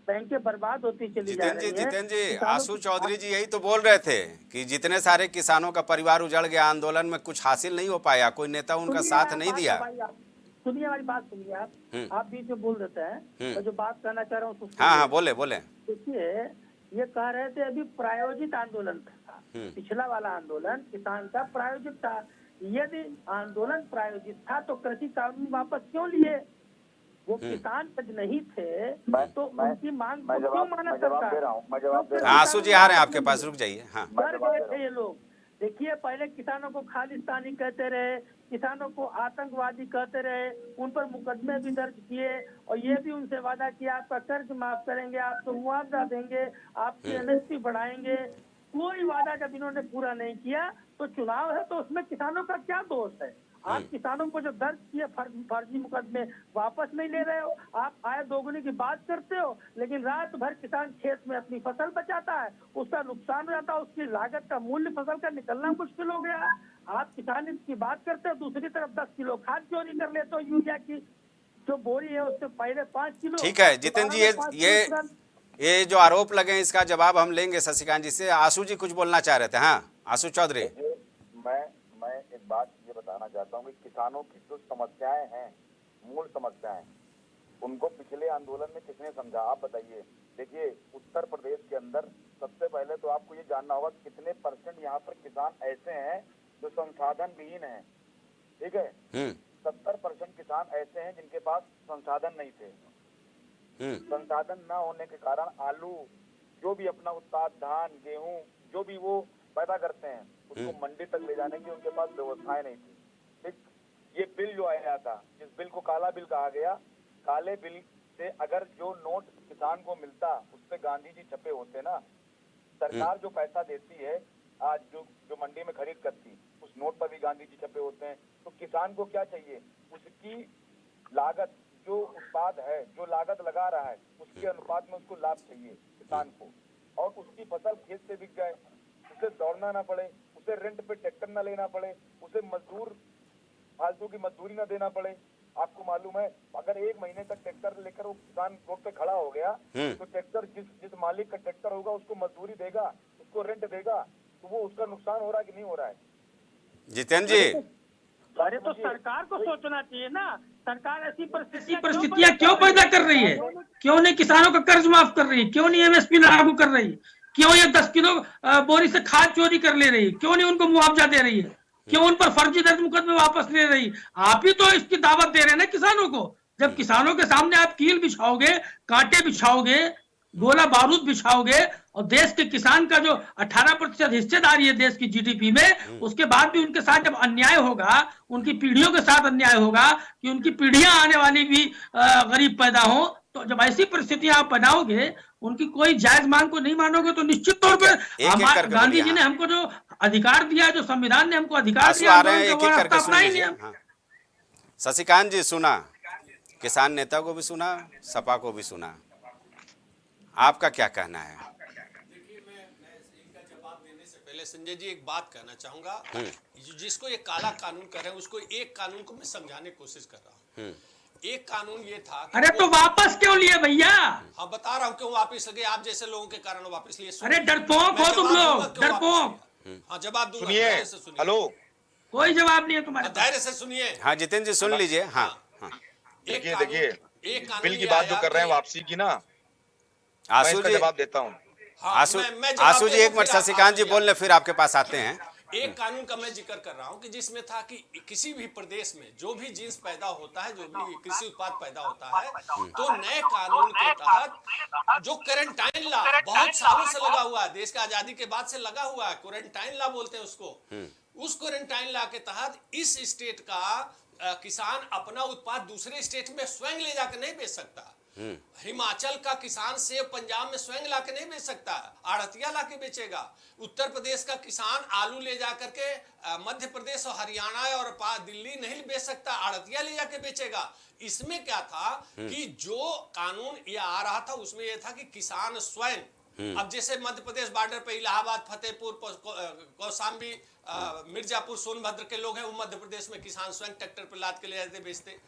बैंकें बर्बाद होती चली जा रही हैं। जितेंद्र जी, किसानों आशु की- चौधरी जी यही तो बोल रहे थे कि जितने सारे किसानों का परिवार उजड़ गया, आंदोलन में कुछ हासिल नहीं हो पाया, कोई नेता उनका सुनिए साथ आप नहीं बात दिया। भाई, आप सुनिए हमारी बात सुनिए। आप बीच में बोल देते हैं। मैं जो बात कहना चाह रहा हूँ हाँ हाँ, बोले बोले। देखिए, ये कह रहे थे अभी प्रायोजित आंदोलन था। पिछला वाला आंदोलन किसान का प्रायोजित था। यदि आंदोलन प्रायोजित था तो कृषि कानून वापस क्यों लिए? वो किसान जब नहीं थे तो उनकी मांग को क्यों माना जवाब दे रहा हूँ, मैं जवाब दे रहा हूँ। आंसू जी आ रहे हैं आपके पास, रुक जाइए। हाँ, डर गए थे ये लोग। देखिए, पहले किसानों को खालिस्तानी कहते रहे, किसानों को आतंकवादी कहते रहे, उन पर मुकदमे भी दर्ज किए और ये भी उनसे वादा किया आपका कर्ज माफ करेंगे, आपको मुआवजा देंगे, आपकी एमएसपी बढ़ाएंगे। कोई वादा जब इन्होंने पूरा नहीं किया तो चुनाव है तो उसमें किसानों का क्या दोष है? आप किसानों को जो दर्ज किए फर्जी मुकदमे वापस नहीं ले रहे हो। आप आय दोगुनी की बात करते हो, लेकिन रात भर किसान खेत में अपनी फसल बचाता है, उसका नुकसान हो जाता है, उसकी लागत का मूल्य फसल का निकलना मुश्किल हो गया। आप किसान की बात करते हो, दूसरी तरफ 10 किलो खाद चोरी कर लेते हो, यूरिया की जो बोरी है उससे पहले 5 किलो। ठीक है जितेंद्र जी, ये जो आरोप लगे हैं इसका जवाब हम लेंगे शशिकांत जी से। आशु जी कुछ बोलना चाह रहे थे। हाँ, आशु चौधरी। मैं एक बात ये बताना चाहता हूँ कि किसानों की जो समस्याएं हैं, मूल समस्याएं, उनको पिछले आंदोलन में किसने समझा? आप बताइए। देखिए, उत्तर प्रदेश के अंदर सबसे पहले तो आपको ये जानना होगा कितने % यहाँ पर किसान ऐसे हैं जो संसाधन विहीन हैं। ठीक है, 70% किसान ऐसे हैं जिनके पास संसाधन नहीं थे। संसाधन न होने के कारण आलू, जो भी अपना उत्पाद, धान, गेहूं, जो भी वो पैदा करते हैं उसको मंडी तक ले जाने की उनके पास व्यवस्थाएं नहीं थी। ठीक, ये बिल जो आया था, जिस बिल को काला बिल कहा गया, काले बिल से अगर जो नोट किसान को मिलता उस पे गांधी जी छपे होते ना, सरकार जो पैसा देती है आज जो मंडी में खरीद करती, उस नोट पर भी गांधी जी छपे होते हैं। तो किसान को क्या चाहिए? उसकी लागत, जो उत्पाद है, जो लागत लगा रहा है, उसके अनुपात में उसको लाभ चाहिए किसान को, और उसकी फसल खेत से बिक जाए, उसे दौड़ना ना पड़े, उसे रेंट पे ट्रैक्टर ना लेना पड़े, उसे मजदूर फालतू की मजदूरी ना देना पड़े। आपको मालूम है, अगर 1 महीने तक ट्रैक्टर लेकर वो किसान रोड पे खड़ा हो गया तो ट्रैक्टर जिस मालिक का ट्रैक्टर होगा उसको मजदूरी देगा, उसको रेंट देगा, तो वो उसका नुकसान हो रहा है कि नहीं हो रहा है? जितेंद्र जी, अरे तो सरकार को सोचना चाहिए ना। सरकार ऐसी परिस्थितियां क्यों पैदा कर रही है? क्यों नहीं किसानों का कर्ज माफ कर रही है? क्यों नहीं एमएसपी लागू कर रही है? क्यों ये 10 किलो बोरी से खाद चोरी कर ले रही है? क्यों नहीं उनको मुआवजा दे रही है? क्यों उन पर फर्जी दर्ज मुकदमे वापस ले रही? आप ही तो इसकी दावत दे रहे हैं ना किसानों को। जब किसानों के सामने आप कील बिछाओगे, कांटे बिछाओगे, गोला बारूद बिछाओगे और देश के किसान का जो 18% हिस्सेदारी है देश की जीडीपी में, उसके बाद भी उनके साथ जब अन्याय होगा, उनकी पीढ़ियों के साथ अन्याय होगा कि उनकी पीढ़ियां आने वाली भी गरीब पैदा हो, तो जब ऐसी परिस्थितियां आप बनाओगे, उनकी कोई जायज मांग को नहीं मानोगे तो निश्चित तौर पर गांधी जी ने हमको जो अधिकार दिया, जो संविधान ने हमको अधिकार दिया, हाँ। शशिकांत जी, सुना, किसान नेता को भी सुना, सपा को भी सुना, आपका क्या कहना है? देखिए, मैं इनका जवाब देने से पहले संजय जी एक बात कहना चाहूंगा। जिसको ये काला कानून कर रहे हैं उसको एक कानून को मैं समझाने की कोशिश कर रहा हूँ। एक कानून ये था कि अरे तो वापस क्यों लिए भैया? हाँ, बता रहा हूँ क्यों वापस लगे, आप जैसे लोगों के कारण वापस लिए। अरे डरपोक हो तुम लोग, डरपोक। हाँ, जवाब दूंगा, सुनिए। हेलो, कोई जवाब नहीं है तुम्हारे। धैर्य से सुनिए। हाँ जितेंद्र जी, सुन लीजिए। हाँ, देखिए बिल की बात जो कर रहे हैं वापसी की ना, आशु जी जवाब देता हूँ। आशु जी एक मिनट, शशिकांत जी बोल ले, फिर आपके पास आते हैं। एक कानून का मैं जिक्र कर रहा हूं कि जिसमें था कि किसी भी प्रदेश में जो भी जींस पैदा होता है, जो भी कृषि उत्पाद पैदा होता है, तो नए कानून के तहत जो क्वारंटाइन लॉ बहुत सालों से लगा हुआ है, देश की आजादी के बाद से लगा हुआ है, क्वारंटाइन लॉ बोलते हैं उसको, उस क्वारंटाइन लॉ के तहत इस स्टेट का किसान अपना उत्पाद दूसरे स्टेट में स्वयं ले जाकर नहीं बेच सकता। हिमाचल का किसान सेब पंजाब में स्वयं लाके नहीं बेच सकता, आड़तिया लाके बेचेगा। उत्तर प्रदेश का किसान आलू ले जा करके मध्य प्रदेश और हरियाणा और दिल्ली नहीं बेच सकता, आड़तिया ले जाके बेचेगा। इसमें क्या था कि जो कानून ये आ रहा था उसमें यह था कि किसान स्वयं, अब जैसे मध्य प्रदेश बॉर्डर पे इलाहाबाद, फतेहपुर, कौशाम्बी, मिर्जापुर, सोनभद्र के लोग हैं, वो मध्य प्रदेश में किसान स्वयं ट्रैक्टर पर लाद के ले जाते बेचते।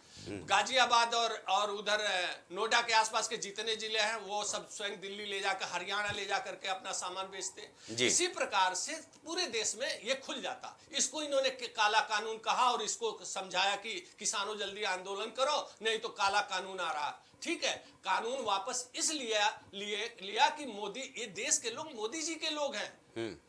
गाजियाबाद और उधर नोएडा के आसपास के जितने जिले हैं वो सब स्वयं दिल्ली ले जाकर, हरियाणा ले जाकर के अपना सामान बेचते। इसी प्रकार से पूरे देश में ये खुल जाता। इसको इन्होंने काला कानून कहा और इसको समझाया कि किसानों जल्दी आंदोलन करो, नहीं तो काला कानून आ रहा। ठीक है, कानून वापस इसलिए लिया कि मोदी, ये देश के लोग मोदी जी के लोग हैं,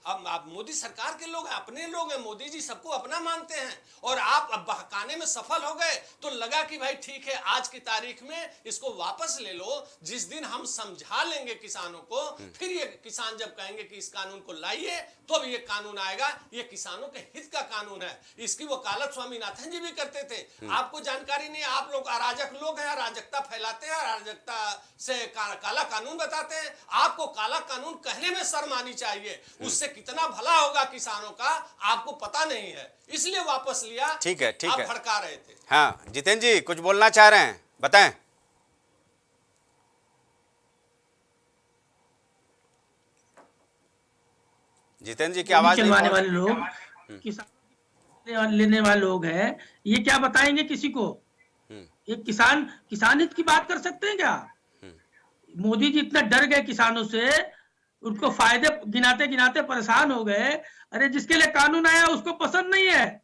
अब मोदी सरकार के लोग हैं, अपने लोग हैं, मोदी जी सबको अपना मानते हैं। और आप अब बहकाने में सफल हो गए तो लगा कि भाई ठीक है, आज की तारीख में इसको वापस ले लो। जिस दिन हम समझा लेंगे किसानों को, फिर ये किसान जब कहेंगे कि इस कानून को लाइए, तो अब ये कानून आएगा, ये किसानों के हित का कानून है। इसकी वकालत स्वामीनाथन जी भी करते थे। आपको जानकारी नहीं, आप लोग अराजक लोग हैं, अराजकता फैलाते हैं, अराजकता से काला कानून बताते हैं। आपको काला कानून कहने में शर्म आनी चाहिए। उससे कितना भला होगा किसानों का आपको पता नहीं है, इसलिए वापस लिया। ठीक है, ठीक आप है, भड़का रहे थे। हाँ जितेंद्र जी कुछ बोलना चाह रहे हैं, बताएं। जितेंद्र जी की आवाज नहीं चलवाने पहुंच- वाले लोग, किसान लेने वाले लोग हैं, ये क्या बताएंगे किसी को? ये किसान हित की बात कर सकते हैं क्या? मोदी जी इतना डर गए किसानों से, उनको फायदे गिनाते गिनाते परेशान हो गए। अरे जिसके लिए कानून आया उसको पसंद नहीं है,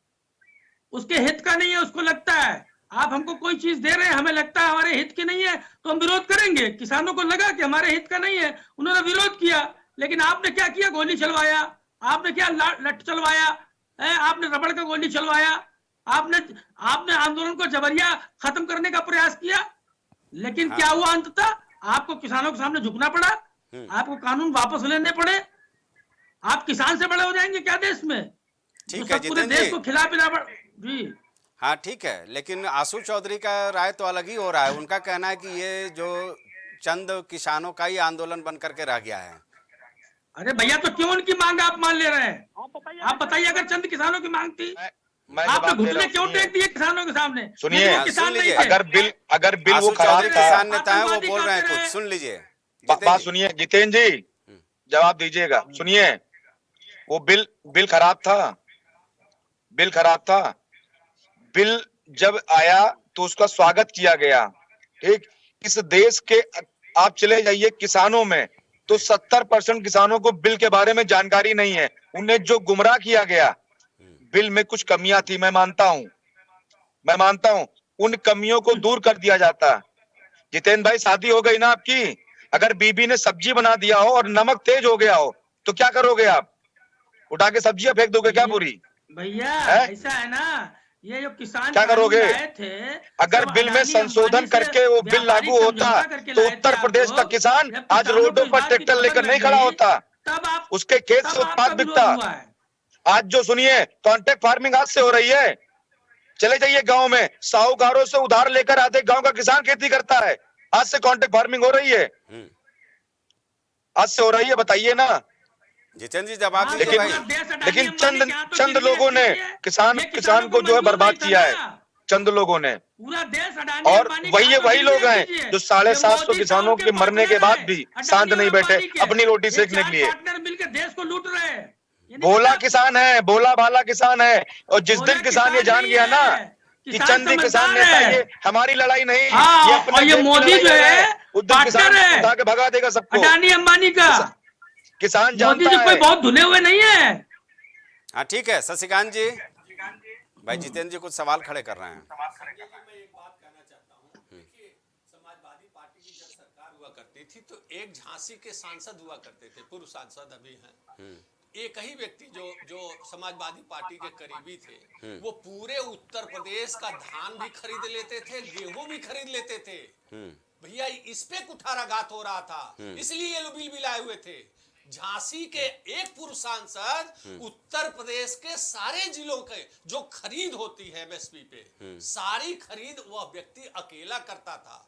उसके हित का नहीं है, उसको लगता है आप हमको कोई चीज दे रहे हैं, हमें लगता है हमारे हित की नहीं है तो हम विरोध करेंगे। किसानों को लगा कि हमारे हित का नहीं है, उन्होंने विरोध किया। लेकिन आपने क्या किया? गोली चलवाया, आपने क्या लठ चलवाया, आपने रबड़ का गोली चलवाया, आपने आंदोलन को जबरिया खत्म करने का प्रयास किया। लेकिन क्या हुआ? अंततः आपको किसानों के सामने झुकना पड़ा, आपको कानून वापस लेने पड़े। आप किसान से बड़े हो जाएंगे क्या देश में? ठीक है पूरे जितेंद्र देश जी, को खिला पिला जी। हाँ ठीक है, लेकिन आशु चौधरी का राय तो अलग ही हो रहा है। उनका कहना है कि ये जो चंद किसानों का ही आंदोलन बन करके रह गया है। अरे भैया, तो क्यों उनकी मांग आप मान ले रहे हैं? आप बताइए, अगर चंद किसानों की मांग थी, मैं आपने जवाब दे घुटने रहा हूं, क्यों सुनिए। टेक दिए किसानों के सामने? सुनिए, लेकिन वो किसान सुन नहीं लीजिए। थे। अगर बिल वो आशु खराब चौधरी था, किसान नेता है, वो आतंकवादी बोल रहे हैं करते कुछ, रहे। सुन लीजिए। बात जितेंद्र जी, सुनिए जितेंद्र जी, जवाब दीजिएगा। सुनिए, वो बिल खराब था, बिल खराब था। बिल जब आया तो उसका स्वागत किया गया। ठीक, इस देश के आप चले जाइए किसानों में तो 70% किसानों को बिल के बारे में जानकारी नहीं है। उन्हें जो गुमराह किया गया, बिल में कुछ कमियां थी, मैं मानता हूं, उन कमियों को दूर कर दिया जाता। जितेंद्र भाई, शादी हो गई ना आपकी, अगर बीबी ने सब्जी बना दिया हो और नमक तेज हो गया हो तो क्या करोगे आप? उठा के सब्जियां फेंक दोगे क्या पूरी? भैया है? ऐसा है ना, ये जो किसान क्या करोगे? कानून लाए थे, अगर सब बिल में अडानी संशोधन अंबानी से करके वो बिल व्यापारिक लागू होता समझौता करके तो लाए थे उत्तर आप प्रदेश का लोग। किसान जब आज किसानों रोडों को पर इस बात की ट्रैक्टर लेकर खबर नहीं लग खड़ा गई, होता, तब आप उसके खेत से तब आपका उत्पाद विरोध बिकता। हुआ है। आज जो सुनिए, कॉन्ट्रैक्ट फार्मिंग आज से हो रही है। चले जाइए गांव में, साहूकारों से उधार लेकर आधे गांव का किसान खेती करता है। आज से कॉन्ट्रैक्ट फार्मिंग हो रही है, आज से हो रही है, बताइए ना। जितेंद्र जी जवाब हाँ, दीजिए तो भाई। पूरा देश अडानी लेकिन अंबानी के हाथों चंद गिर गया, लोगों ने इसलिए किसान ये को जो है मंजूर बर्बाद नहीं था किया है, ना। चंद लोगों ने। पूरा देश अडानी और अंबानी के वही हाथों वही गिर लोग गया, हैं कीजिए। जो ये 750 मोदी किसानों साहब के मरने के पार्टनर बाद हैं, भी अडानी शांत और नहीं बैठे अंबानी के। अपनी रोटी ये सेकने चार के लिए। पार्टनर मिलकर देश को लूट रहे हैं। ये नहीं भोला पता किसान है, भोला भाला किसान है। और जिस भोला दिन किसान ये जान नहीं गया ना है, कि किसान चंद ही किसान समझदार नेता, है। ये हमारी लड़ाई नहीं, ये हाँ, अपने और ये देश की मोदी लड़ाई जो लड़ रहे है हैं। उस दिन किसान पार्टनर है उठा के भगा देगा सबको। अडानी अंबानी का। किसान मोदी जानता जी कोई है। बहुत धुले हुए नहीं है। हाँ ठीक है, शशिकांत जी भाई, जितेंद्र जी कुछ सवाल खड़े कर रहे हैं। मैं एक बात कहना चाहता हूँ। देखिए, समाजवादी पार्टी की जब सरकार हुआ करती थी तो एक झांसी के सांसद हुआ करते थे, पूर्व सांसद अभी हैं। एक ही व्यक्ति जो समाजवादी पार्टी के करीबी थे, वो पूरे उत्तर प्रदेश का धान भी खरीद लेते थे, गेहूं भी खरीद लेते थे। भैया, इस पे कुठाराघात हो रहा था, इसलिए ये लोग बिल बिलाए हुए थे। झांसी के एक पूर्व सांसद उत्तर प्रदेश के सारे जिलों के जो खरीद होती है एमएसपी पे, सारी खरीद वह व्यक्ति अकेला करता था।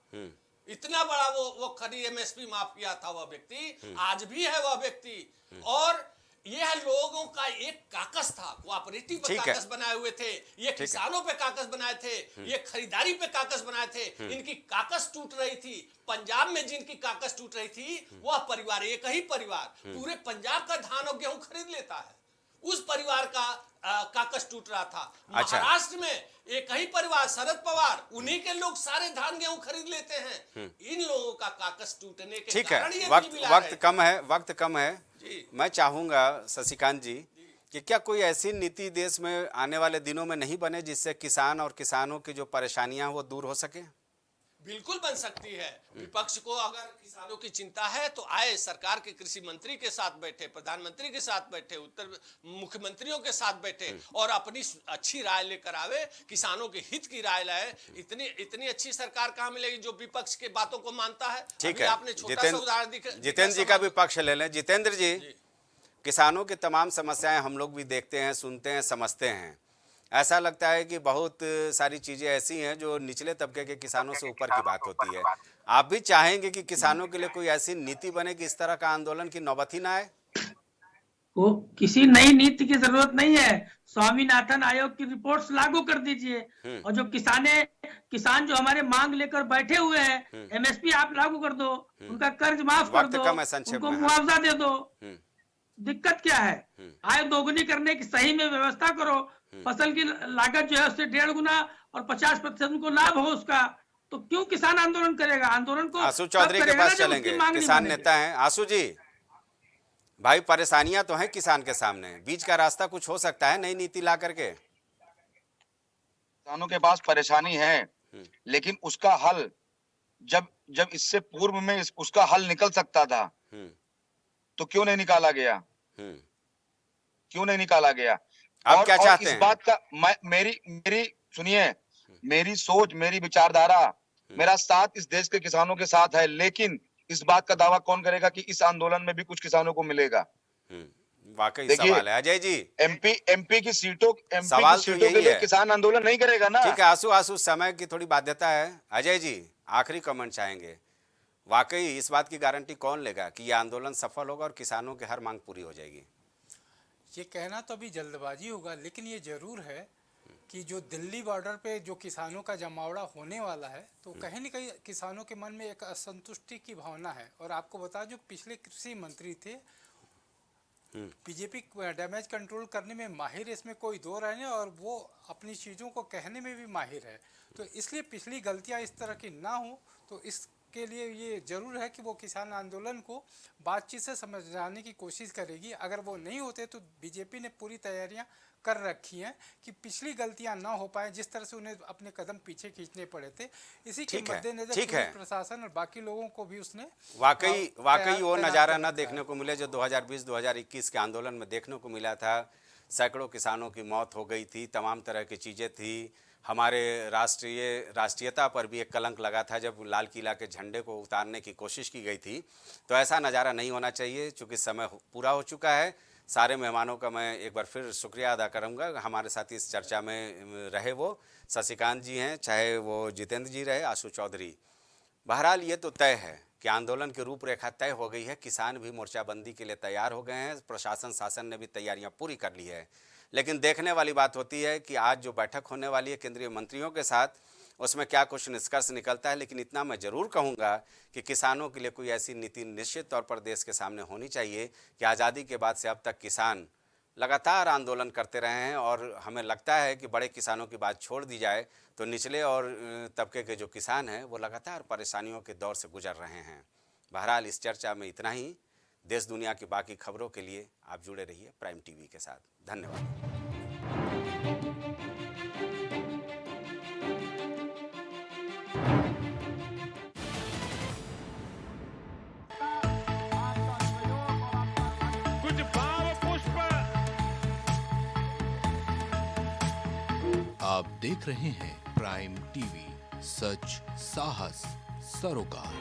इतना बड़ा वो खरी एमएसपी माफिया था वह व्यक्ति, आज भी है वह व्यक्ति। और यह लोगों का एक काकस था, कोऑपरेटिव पे काकस बनाए हुए थे, ये किसानों पे काकस बनाए थे, ये खरीदारी पे काकस बनाए थे। इनकी काकस टूट रही थी। पंजाब में जिनकी काकस टूट रही थी वह परिवार, एक ही परिवार पूरे पंजाब का धान और गेहूं खरीद लेता है, उस परिवार का काकस टूट रहा था। अच्छा। महाराष्ट्र में एक ही परिवार शरद पवार, उन्हीं के लोग सारे धान गेहूं खरीद लेते हैं। इन लोगों का काकस टूटने के ठीक है, कारण ये वक्त कम है। मैं चाहूंगा शशिकांत जी कि क्या कोई ऐसी नीति देश में आने वाले दिनों में नहीं बने जिससे किसान और किसानों की जो परेशानियां वो दूर हो सके? बिल्कुल बन सकती है। विपक्ष को अगर किसानों की चिंता है तो आए, सरकार के कृषि मंत्री के साथ बैठे, प्रधानमंत्री के साथ बैठे, उत्तर मुख्यमंत्रियों के साथ बैठे और अपनी अच्छी राय लेकर आवे, किसानों के हित की राय लाए। इतनी अच्छी सरकार कहाँ मिलेगी जो विपक्ष के बातों को मानता है? ठीक है, आपने छोटा सा उदाहरण जितेंद्र जी का भी पक्ष ले लें। जितेंद्र जी, किसानों की तमाम समस्याएं हम लोग भी देखते हैं, सुनते हैं, समझते हैं। ऐसा लगता है कि बहुत सारी चीज़ें ऐसी हैं जो निचले तबके के किसानों से ऊपर की बात होती है। आप भी चाहेंगे कि किसानों के लिए कोई ऐसी नीति बने कि इस तरह का आंदोलन की नौबत ही ना आए? को किसी नई नीति की जरूरत नहीं है। स्वामीनाथन आयोग की रिपोर्ट्स लागू कर दीजिए, और जो किसान जो हमारे मांग लेकर बैठे हुए हैं, एमएसपी आप लागू कर दो, उनका कर्ज माफ कर दो, उनको मुआवजा दे दो। दिक्कत क्या है? आय दोगुनी करने की सही में व्यवस्था करो। फसल की लागत जो है उससे 1.5 गुना और 50% उनको लाभ हो उसका, तो क्यों किसान आंदोलन करेगा? आंदोलन को आशु चौधरी के पास चलेंगे, किसान नेता हैं। आशु जी, भाई परेशानियां तो हैं किसान के सामने, बीच का रास्ता कुछ हो सकता है नई नीति ला करके? किसानों के पास परेशानी है, लेकिन उसका हल जब इससे पूर्व में उसका हल निकल सकता था तो क्यों नहीं निकाला गया? क्यों नहीं निकाला गया? आप क्या चाहते हैं? इस बात का मेरी सुनिए, मेरी सोच, मेरी विचारधारा, मेरा साथ इस देश के किसानों के साथ है, लेकिन इस बात का दावा कौन करेगा कि इस आंदोलन में भी कुछ किसानों को मिलेगा? वाकई सवाल है अजय जी। एमपी की सीटों के लिए किसान आंदोलन नहीं करेगा ना। ठीक है आशु, समय की थोड़ी बाध्यता है। अजय जी, आखिरी कमेंट चाहेंगे। वाकई इस बात की गारंटी कौन लेगा कि यह आंदोलन सफल होगा और किसानों की हर मांग पूरी हो जाएगी? ये कहना तो अभी जल्दबाजी होगा, लेकिन ये जरूर है कि जो दिल्ली बॉर्डर पे जो किसानों का जमावड़ा होने वाला है, तो कहीं न कहीं किसानों के मन में एक असंतुष्टि की भावना है। और आपको बता, जो पिछले कृषि मंत्री थे, बीजेपी डैमेज कंट्रोल करने में माहिर, इसमें कोई दो राय नहीं, और वो अपनी चीज़ों को कहने में भी माहिर है। तो इसलिए पिछली गलतियाँ इस तरह की ना हो, तो इसके लिए ये जरूर है कि वो किसान आंदोलन को बातचीत से समझाने की कोशिश करेगी। अगर वो नहीं होते तो बीजेपी ने पूरी तैयारियां कर रखी हैं कि पिछली गलतियां ना हो पाए, जिस तरह से उन्हें अपने कदम पीछे खींचने पड़े थे। इसी के मद्देनजर प्रशासन और बाकी लोगों को भी उसने वाकई वो नज़ारा न देखने को मिले जो 2020-2021 के आंदोलन में देखने को मिला था। सैकड़ों किसानों की मौत हो गई थी, तमाम तरह की चीज़ें थी। हमारे राष्ट्रीयता पर भी एक कलंक लगा था जब लाल किला के झंडे को उतारने की कोशिश की गई थी। तो ऐसा नज़ारा नहीं होना चाहिए। चूँकि समय पूरा हो चुका है, सारे मेहमानों का मैं एक बार फिर शुक्रिया अदा करूंगा। हमारे साथ इस चर्चा में रहे वो शशिकांत जी हैं, चाहे वो जितेंद्र जी रहे, आशु चौधरी। बहरहाल ये तो तय है कि आंदोलन की रूपरेखा तय हो गई है। किसान भी मोर्चाबंदी के लिए तैयार हो गए हैं, प्रशासन शासन ने भी तैयारियां पूरी कर ली है। लेकिन देखने वाली बात होती है कि आज जो बैठक होने वाली है केंद्रीय मंत्रियों के साथ, उसमें क्या कुछ निष्कर्ष निकलता है। लेकिन इतना मैं ज़रूर कहूँगा कि किसानों के लिए कोई ऐसी नीति निश्चित तौर पर देश के सामने होनी चाहिए कि आज़ादी के बाद से अब तक किसान लगातार आंदोलन करते रहे हैं, और हमें लगता है कि बड़े किसानों की बात छोड़ दी जाए तो निचले और तबके के जो किसान हैं वो लगातार परेशानियों के दौर से गुजर रहे हैं। बहरहाल इस चर्चा में इतना ही। देश दुनिया की बाकी खबरों के लिए आप जुड़े रहिए प्राइम टीवी के साथ। धन्यवाद। आप देख रहे हैं प्राइम टीवी, सच साहस सरोकार।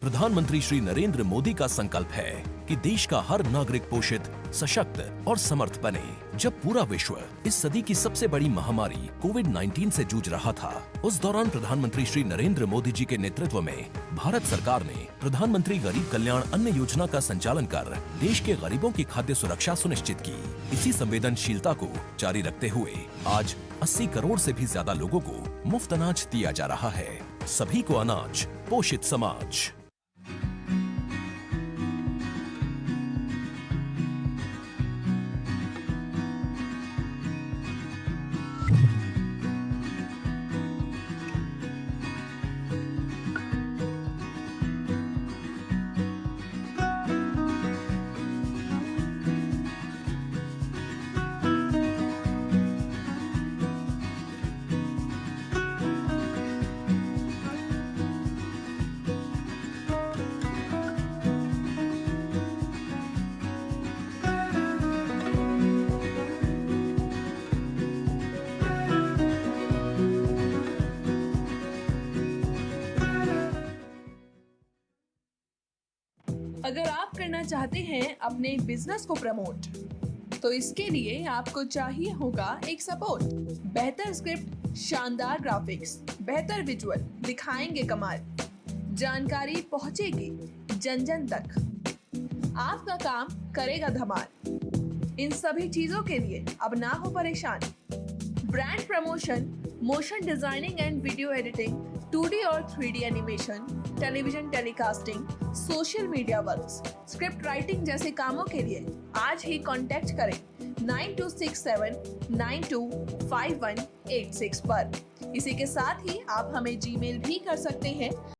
प्रधानमंत्री श्री नरेंद्र मोदी का संकल्प है कि देश का हर नागरिक पोषित, सशक्त और समर्थ बने। जब पूरा विश्व इस सदी की सबसे बड़ी महामारी कोविड-19 से जूझ रहा था, उस दौरान प्रधानमंत्री श्री नरेंद्र मोदी जी के नेतृत्व में भारत सरकार ने प्रधानमंत्री गरीब कल्याण अन्न योजना का संचालन कर देश के गरीबों की खाद्य सुरक्षा सुनिश्चित की। इसी संवेदनशीलता को जारी रखते हुए आज 80 करोड़ से भी ज्यादा लोगों को मुफ्त अनाज दिया जा रहा है। सभी को अनाज, पोषित समाज। अगर आप करना चाहते हैं अपने बिजनेस को प्रमोट, तो इसके लिए आपको चाहिए होगा एक सपोर्ट। बेहतर स्क्रिप्ट, शानदार ग्राफिक्स, बेहतर विजुअल, दिखाएंगे कमाल, जानकारी पहुंचेगी जन जन तक, आपका काम करेगा धमाल। इन सभी चीजों के लिए अब ना हो परेशान। Brand promotion, motion designing and video editing, 2D और 3D animation, television telecasting, social media works, script writing जैसे कामों के लिए आज ही कांटेक्ट करें 9267925186 पर। इसी के साथ ही आप हमें जीमेल भी कर सकते हैं